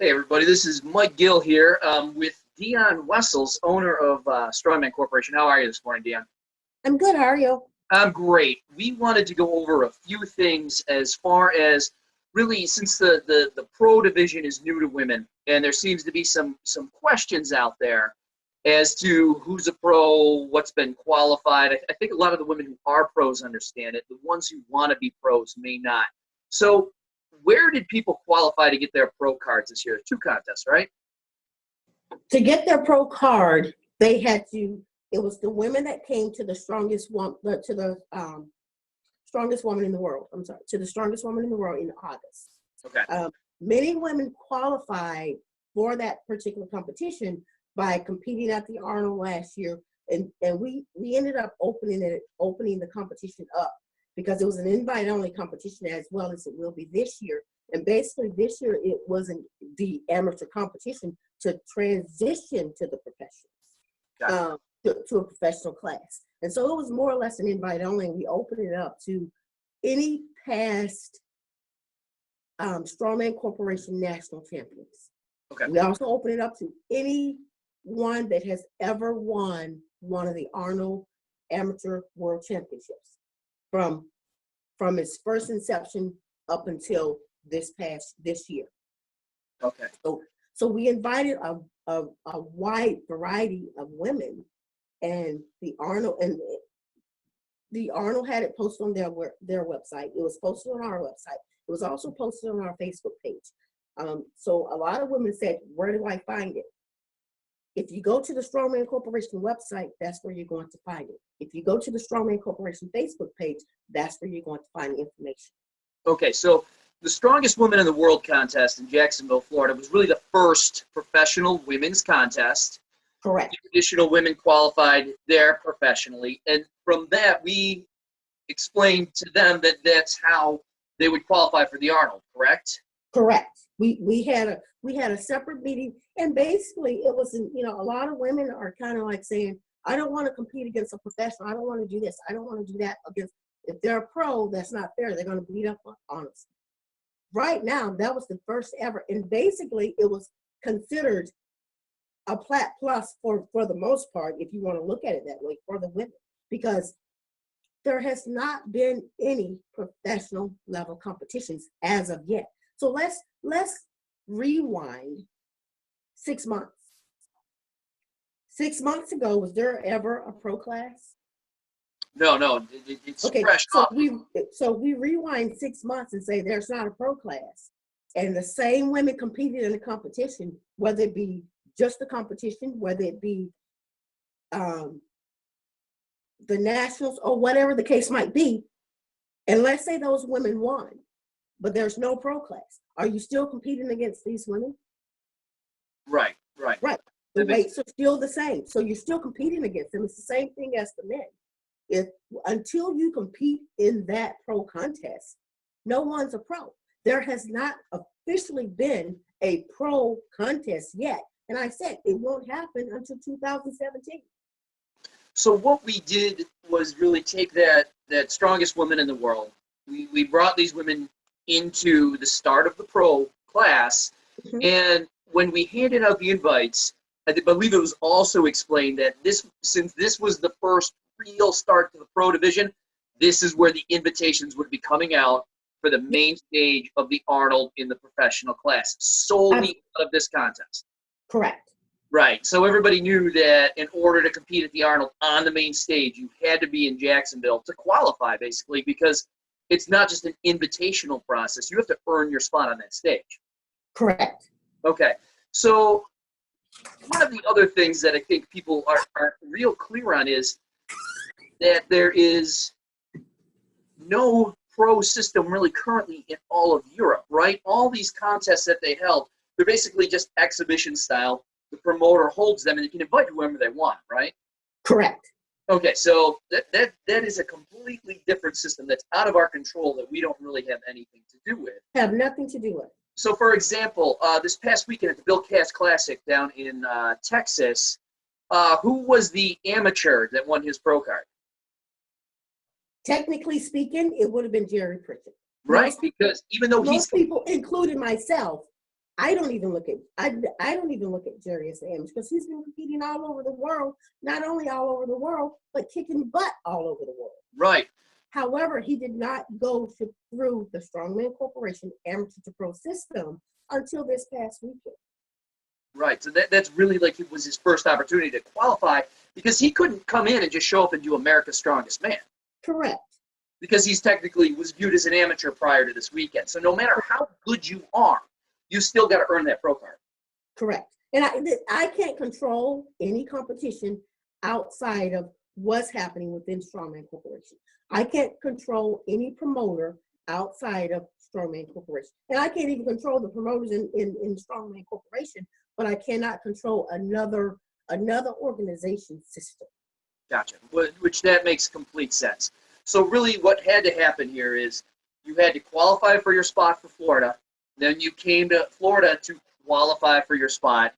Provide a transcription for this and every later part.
Hey everybody, this is Mike Gill here with Dion Wessels, owner of Strongman Corporation. How are you this morning, Dion? I'm good. How are you? I'm great. We wanted to go over a few things as far as really since the pro division is new to women, and there seems to be some questions out there as to who's a pro, what's been qualified. I think a lot of the women who are pros understand it. The ones who want to be pros may not. So where did people qualify to get their pro cards this year? 2 contests, right? To get their pro card, they had to. It was the women that came to the strongest one, to the strongest woman in the world. I'm sorry, to the strongest woman in the world in August. Okay. Many women qualified for that particular competition by competing at the Arnold last year, and we ended up opening the competition up, because it was an invite-only competition as well as it will be this year. And basically this year it wasn't the amateur competition to transition to the professionals, to a professional class. And so it was more or less an invite-only, and we opened it up to any past Strongman Corporation national champions. Okay. We also open it up to anyone that has ever won one of the Arnold Amateur World Championships from its first inception up until this year. Okay. So we invited a wide variety of women, and the Arnold had it posted on their website. It was posted on our website. It was also posted on our Facebook page. So a lot of women said, "Where do I find it?" If you go to the Strongman Corporation website, that's where you're going to find it. If you go to the Strongman Corporation Facebook page, that's where you're going to find the information. Okay, so the Strongest Woman in the World contest in Jacksonville, Florida was really the first professional women's contest. Correct. Additional women qualified there professionally. And from that, we explained to them that that's how they would qualify for the Arnold, correct? Correct. We had a separate meeting, and basically it was, a lot of women are kind of like saying, "I don't want to compete against a professional. I don't want to do this. I don't want to do that against." If they're a pro, that's not fair. They're going to beat up on us. Right now, that was the first ever, and basically it was considered a plat plus for the most part, if you want to look at it that way, for the women, because there has not been any professional level competitions as of yet. So let's rewind 6 months. 6 months ago, was there ever a pro class? No, it's okay, fresh so off. we rewind 6 months and say there's not a pro class, and the same women competed in the competition, whether it be just the competition, whether it be the nationals or whatever the case might be, and let's say those women won, but there's no pro class. Are you still competing against these women? Right. The weights are still the same, so you're still competing against them. It's the same thing as the men. Until you compete in that pro contest, no one's a pro. There has not officially been a pro contest yet, and I said it won't happen until 2017. So what we did was really take that Strongest Woman in the World. We brought these women into the start of the pro class, and when we handed out the invites, I believe it was also explained that since this was the first real start to the pro division, this is where the invitations would be coming out for the main stage of the Arnold in the professional class, solely out of this contest. Correct. Right. So everybody knew that in order to compete at the Arnold on the main stage, you had to be in Jacksonville to qualify, basically, because it's not just an invitational process. You have to earn your spot on that stage. Correct. Okay. So one of the other things that I think people are real clear on is that there is no pro system really currently in all of Europe, right? All these contests that they held, they're basically just exhibition style. The promoter holds them and they can invite whoever they want, right? Correct. Okay, so that is a completely different system that's out of our control that we don't really have anything to do with. Have nothing to do with. So, for example, this past weekend at the Bill Cass Classic down in Texas, who was the amateur that won his pro card? Technically speaking, it would have been Jerry Pritchett. Right, because even though most people, including myself, I don't even look at I don't even look at Jerry as the amateur because he's been competing all over the world, not only all over the world, but kicking butt all over the world. Right. However, he did not go through the Strongman Corporation amateur to pro system until this past weekend. Right. So that's really like it was his first opportunity to qualify because he couldn't come in and just show up and do America's Strongest Man. Correct. Because he's technically was viewed as an amateur prior to this weekend. So no matter how good you are, you still got to earn that pro card. Correct. And I can't control any competition outside of what's happening within Strongman Corporation. I can't control any promoter outside of Strongman Corporation. And I can't even control the promoters in Strongman Corporation, but I cannot control another organization system. Gotcha. Which that makes complete sense. So really what had to happen here is you had to qualify for your spot for Florida. Then you came to Florida to qualify for your spot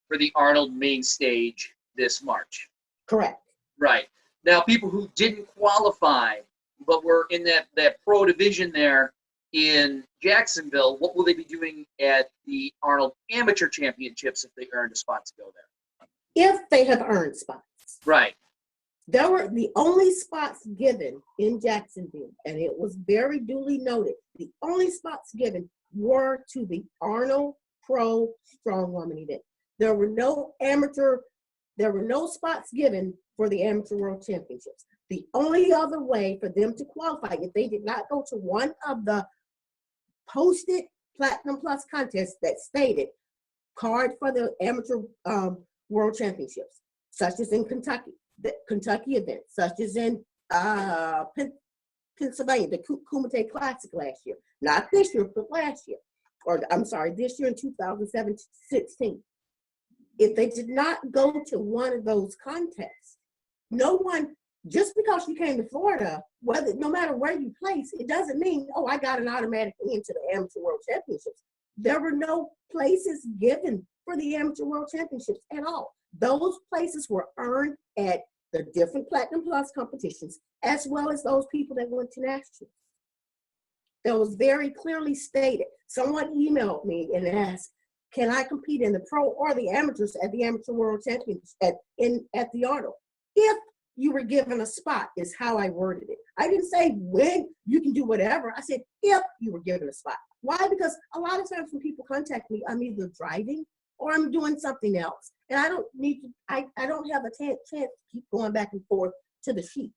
for the Arnold main stage this March. Correct. Right. Now, people who didn't qualify but were in that pro division there in Jacksonville, what will they be doing at the Arnold Amateur Championships if they earned a spot to go there? If they have earned spots. Right. There were the only spots given in Jacksonville, and it was very duly noted, the only spots given were to the Arnold Pro Strongwoman event. There were no spots given for the Amateur World Championships. The only other way for them to qualify, if they did not go to one of the posted Platinum Plus contests that stated card for the Amateur World Championships, such as in Kentucky, the Kentucky event, such as in Pennsylvania, the Kumite Classic last year. Not this year, but last year. Or I'm sorry, this year in 2016. If they did not go to one of those contests, no one, just because you came to Florida, no matter where you place, it doesn't mean, oh, I got an automatic into the Amateur World Championships. There were no places given for the Amateur World Championships at all. Those places were earned at the different Platinum Plus competitions, as well as those people that went to nationals. That was very clearly stated. Someone emailed me and asked, can I compete in the pro or the amateurs at the Amateur World Championships at the Arnold? If you were given a spot is how I worded it. I didn't say when you can do whatever. I said, if you were given a spot. Why? Because a lot of times when people contact me, I'm either driving or I'm doing something else. And I don't need to, I don't have a chance to keep going back and forth to the sheet.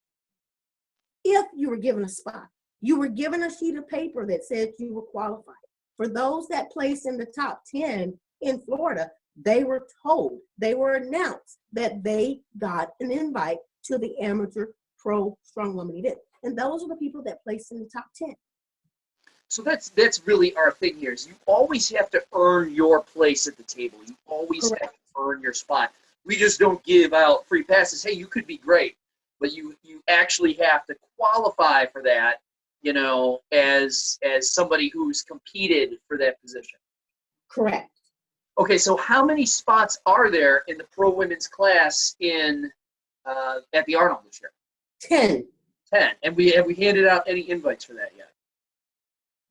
If you were given a spot, you were given a sheet of paper that said you were qualified. For those that placed in the top 10 in Florida, they were told, they were announced that they got an invite to the Amateur Pro Strongwoman event. And those are the people that placed in the top 10. So that's really our thing here is you always have to earn your place at the table. You always Correct. have to earn your spot. We just don't give out free passes. Hey, you could be great, but you actually have to qualify for that, you know, as somebody who's competed for that position. Correct. Okay, so how many spots are there in the pro women's class in at the Arnold this year? 10. 10. And have we handed out any invites for that yet?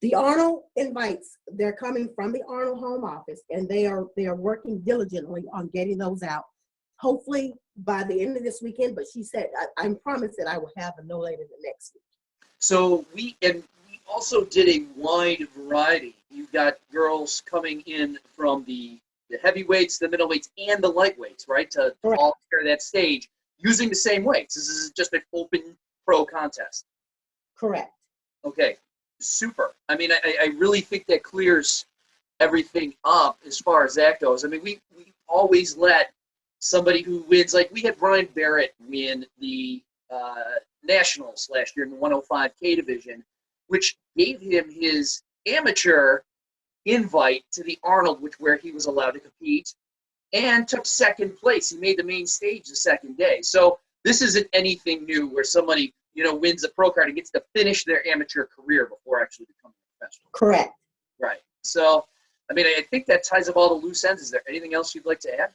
The Arnold invites, they're coming from the Arnold home office, and they are working diligently on getting those out. Hopefully by the end of this weekend, but she said, I promise that I will have them no later than next week. So we also did a wide variety. You've got girls coming in from the heavyweights, the middleweights, and the lightweights, right? To all share that stage using the same weights. This is just an open pro contest. Correct. Okay, super. I mean, I really think that clears everything up as far as that goes. I mean, we always let somebody who wins, like we had Brian Barrett win the Nationals last year in the 105K division, which gave him his amateur invite to the Arnold, where he was allowed to compete, and took second place. He made the main stage the second day. So this isn't anything new where somebody, you know, wins a pro card and gets to finish their amateur career before actually becoming a professional. Correct. Right. So, I mean, I think that ties up all the loose ends. Is there anything else you'd like to add?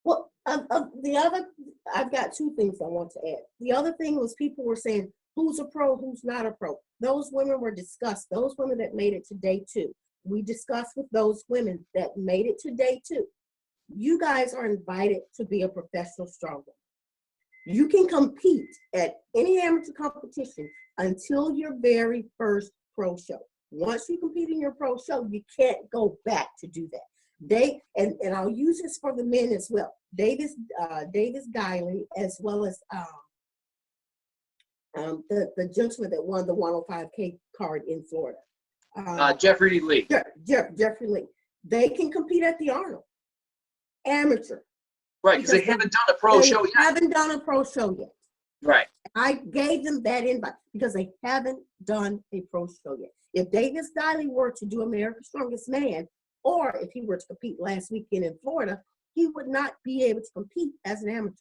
Well, I've got two things I want to add. The other thing was people were saying, who's a pro, who's not a pro. Those women were discussed. Those women that made it to day 2. we discussed with those women that made it to day 2. You guys are invited to be a professional strongman. You can compete at any amateur competition until your very first pro show. Once you compete in your pro show, you can't go back to do that. And I'll use this for the men as well. Davis Guiley, as well as the gentleman that won the 105K card in Florida. Jeffrey Lee. Jeffrey Lee. They can compete at the Arnold. Amateur. Right, because they haven't done a pro show yet. Haven't done a pro show yet. Right. I gave them that invite because they haven't done a pro show yet. If Davis Guiley were to do America's Strongest Man, or if he were to compete last weekend in Florida, he would not be able to compete as an amateur.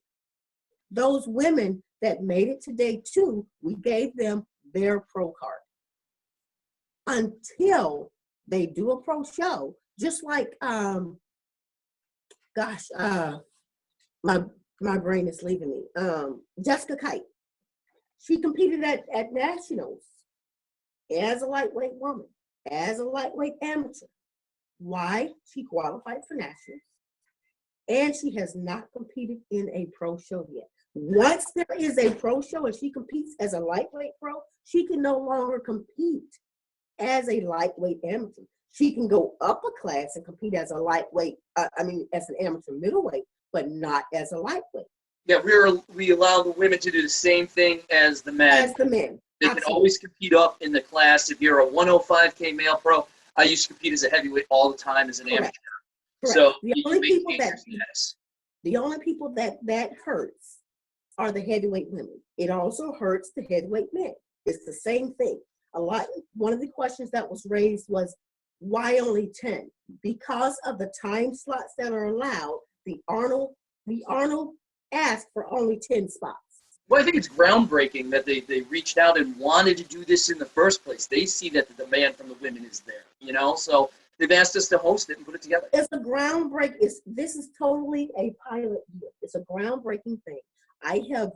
Those women that made it to day 2, we gave them their pro card. Until they do a pro show, just like, my brain is leaving me. Jessica Kite. She competed at nationals as a lightweight woman, as a lightweight amateur. Why? She qualified for nationals, and she has not competed in a pro show yet. Once there is a pro show and she competes as a lightweight pro, she can no longer compete as a lightweight amateur. She can go up a class and compete as a lightweight, as an amateur middleweight, but not as a lightweight. Yeah, we allow the women to do the same thing as the men. As the men. They Absolutely. can always compete up in the class. If you're a 105K male pro, I used to compete as a heavyweight all the time as an amateur. Correct. So the only people that hurts are the heavyweight women. It also hurts the heavyweight men. It's the same thing. One of the questions that was raised was, why only 10? Because of the time slots that are allowed, the Arnold asked for only 10 spots. Well, I think it's groundbreaking that they reached out and wanted to do this in the first place. They see that the demand from the women is there, so they've asked us to host it and put it together. It's a groundbreak. This is totally a pilot year. It's a groundbreaking thing. I have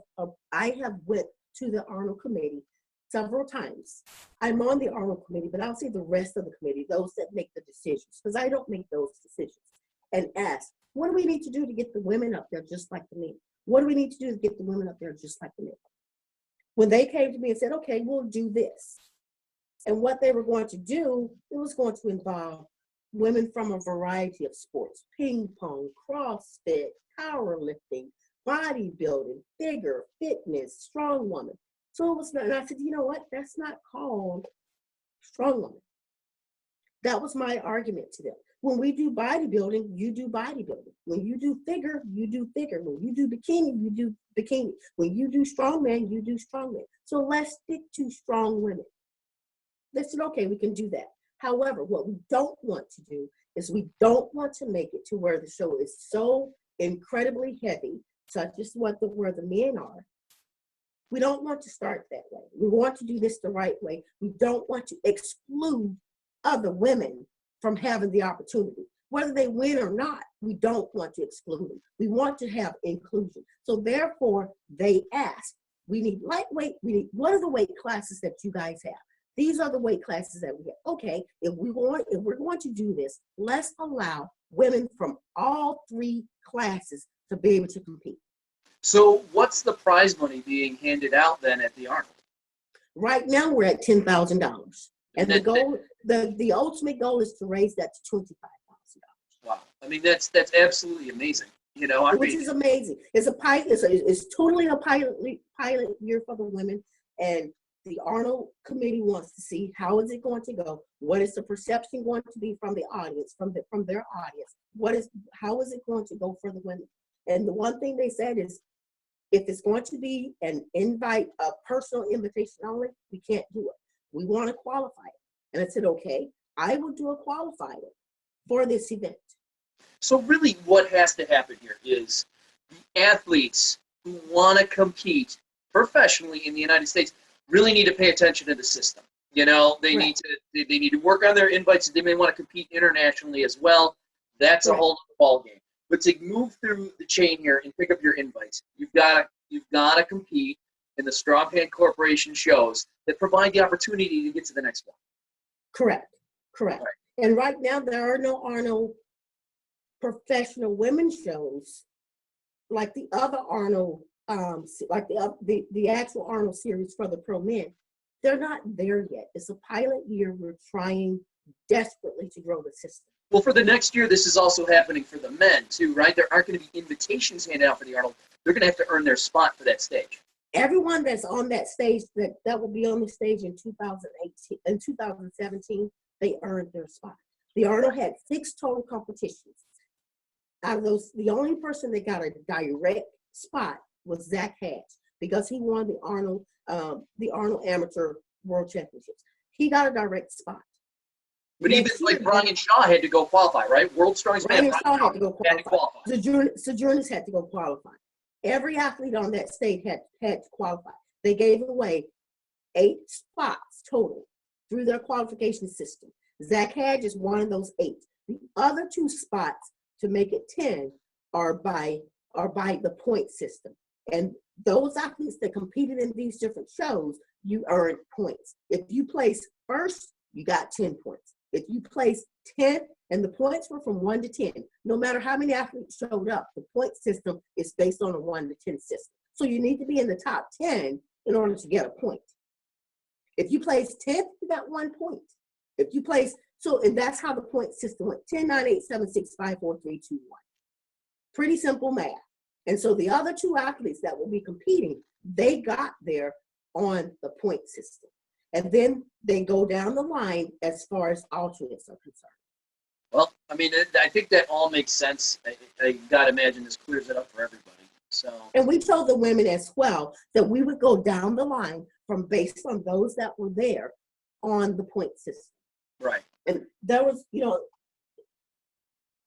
went to the Arnold committee several times. I'm on the Arnold committee, but I'll see the rest of the committee, those that make the decisions, because I don't make those decisions, and ask, what do we need to do to get the women up there just like the men? What do we need to do to get the women up there just like the men? When they came to me and said, okay, we'll do this. And what they were going to do, it was going to involve women from a variety of sports: ping pong, CrossFit, powerlifting, bodybuilding, figure, fitness, strong woman. So it was not, and I said, you know what? That's not called strong woman. That was my argument to them. When we do bodybuilding, you do bodybuilding. When you do figure, you do figure. When you do bikini, you do bikini. When you do strongman, you do strongman. So let's stick to strong women. They said, okay, we can do that. However, what we don't want to do is we don't want to make it to where the show is so incredibly heavy, such as where the men are. We don't want to start that way. We want to do this the right way. We don't want to exclude other women from having the opportunity. Whether they win or not, we don't want to exclude them. We want to have inclusion. So therefore, they ask, we need lightweight, what are the weight classes that you guys have? These are the weight classes that we have. Okay, if we're going to do this, let's allow women from all 3 classes to be able to compete. So what's the prize money being handed out then at the Arnold? Right now we're at $10,000. And the goal, the ultimate goal is to raise that to $25,000. Wow. I mean, that's absolutely amazing. Which is amazing. It's a pilot. It's totally a pilot year for the women, and the Arnold committee wants to see how is it going to go. What is the perception going to be from the audience, from their audience? How is it going to go for the women? And the one thing they said is, if it's going to be an invite, a personal invitation only, we can't do it. We want to qualify it. And I said, okay, I will do a qualifier for this event. So really what has to happen here is the athletes who want to compete professionally in the United States really need to pay attention to the system. They need to work on their invites. They may want to compete internationally as well. That's a whole other ball game. But to move through the chain here and pick up your invites, you've got to compete in the Strongman Corporation shows that provide the opportunity to get to the next one. Correct. Right. And right now, there are no professional women's shows like the other Arnold, like the actual Arnold series for the pro men. They're not there yet. It's a pilot year. We're trying desperately to grow the system. Well, for the next year, this is also happening for the men too, right? There aren't going to be invitations handed out for the Arnold. They're going to have to earn their spot for that stage. Everyone that's on that stage that will be on the stage in 2018 and 2017, they earned their spot. The Arnold had 6 total competitions. Out of those, the only person that got a direct spot was Zach Hatch because he won the Arnold Amateur World Championships. He got a direct spot. But even like Brian Shaw had to go qualify, right? World's Strongest Man. Brian Shaw had to go qualify. Sojourner had to go qualify. Every athlete on that stage had to qualify. They gave away 8 spots total through their qualification system. Zach Hatch is one of those 8. The other 2 spots to make it 10 are by the point system. And those athletes that competed in these different shows, you earned points. If you place first, you got 10 points. If you place 10th, and the points were from 1 to 10, no matter how many athletes showed up, the point system is based on a 1 to 10 system. So you need to be in the top 10 in order to get a point. If you place 10th, you got 1 point. If you place, and that's how the point system went, 10, 9, 8, 7, 6, 5, 4, 3, 2, 1. Pretty simple math. And so the other 2 athletes that will be competing, they got there on the point system. And then they go down the line as far as alternates are concerned. Well, I mean, I think that all makes sense. I got to imagine this clears it up for everybody. So. And we told the women as well that we would go down the line from based on those that were there on the point system. Right. And there was,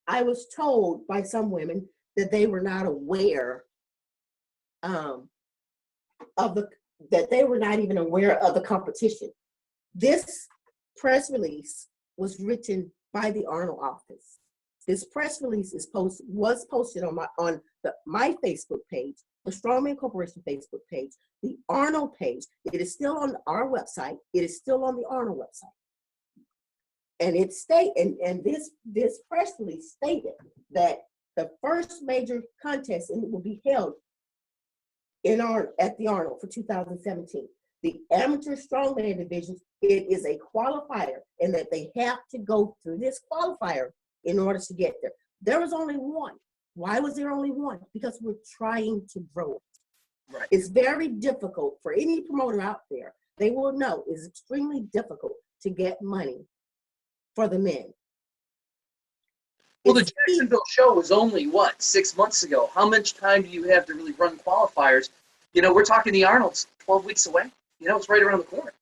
I was told by some women that they were not aware that they were not even aware of the competition. This press release was written by the Arnold office. This press release was posted on my Facebook page, the Strongman Corporation Facebook page, the Arnold page. It is still on our website. It is still on the Arnold website. And this press release stated that the first major contest will be held at the Arnold for 2017. The amateur strongman division, it is a qualifier, and that they have to go through this qualifier in order to get there. There was only one. Why was there only one? Because we're trying to grow it. Right. It's very difficult for any promoter out there. They will know it's extremely difficult to get money for the men. Well, the Jacksonville show was only, 6 months ago? How much time do you have to really run qualifiers? We're talking the Arnold's 12 weeks away. It's right around the corner.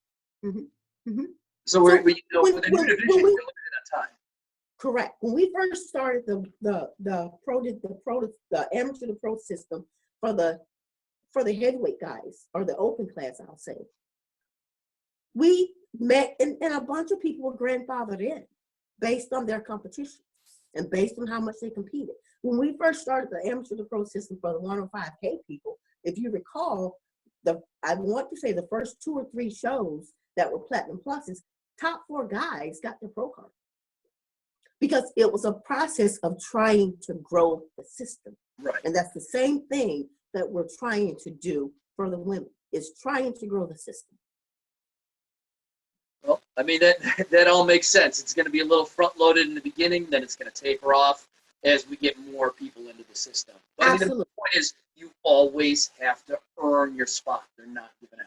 Mm-hmm. Mm-hmm. So with a new division, we're looking at that time. Correct. When we first started the amateur to pro system for the heavyweight guys, or the open class, I'll say, we met and a bunch of people were grandfathered in based on their competition and based on how much they competed. When we first started the amateur to pro system for the 105K people, if you recall, I want to say the first 2 or 3 shows that were Platinum Pluses, top 4 guys got their pro card. Because it was a process of trying to grow the system. Right. And that's the same thing that we're trying to do for the women, is trying to grow the system. Well, I mean, that all makes sense. It's going to be a little front-loaded in the beginning, then it's going to taper off as we get more people into the system. But Absolutely. I mean, the point is, you always have to earn your spot. They're not given out.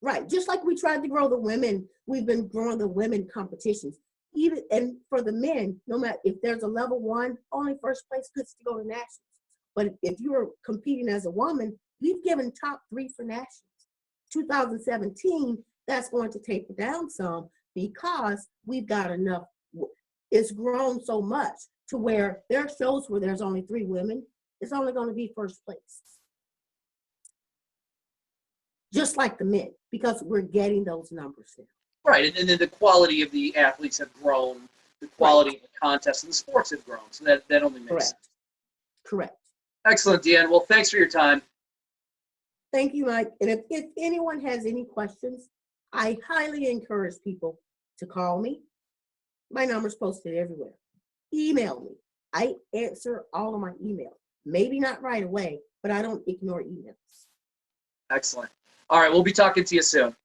Right. Just like we tried to grow the women, we've been growing the women competitions. And for the men, no matter if there's a level 1, only first place gets to go to nationals. But if you're competing as a woman, we've given top 3 for nationals. 2017, that's going to taper down some because we've got enough. It's grown so much to where there are shows where there's only 3 women. It's only going to be first place. Just like the men, because we're getting those numbers now. Right, and then the quality of the athletes have grown, the quality of the contests and the sports have grown, so that only makes sense. Correct. Excellent, Deanne. Well, thanks for your time. Thank you, Mike. And if anyone has any questions, I highly encourage people to call me My number's posted everywhere. Email me. I answer all of my emails. Maybe not right away, but I don't ignore emails. Excellent. All right, we'll be talking to you soon.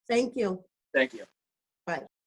Thank you. Thank you. Bye.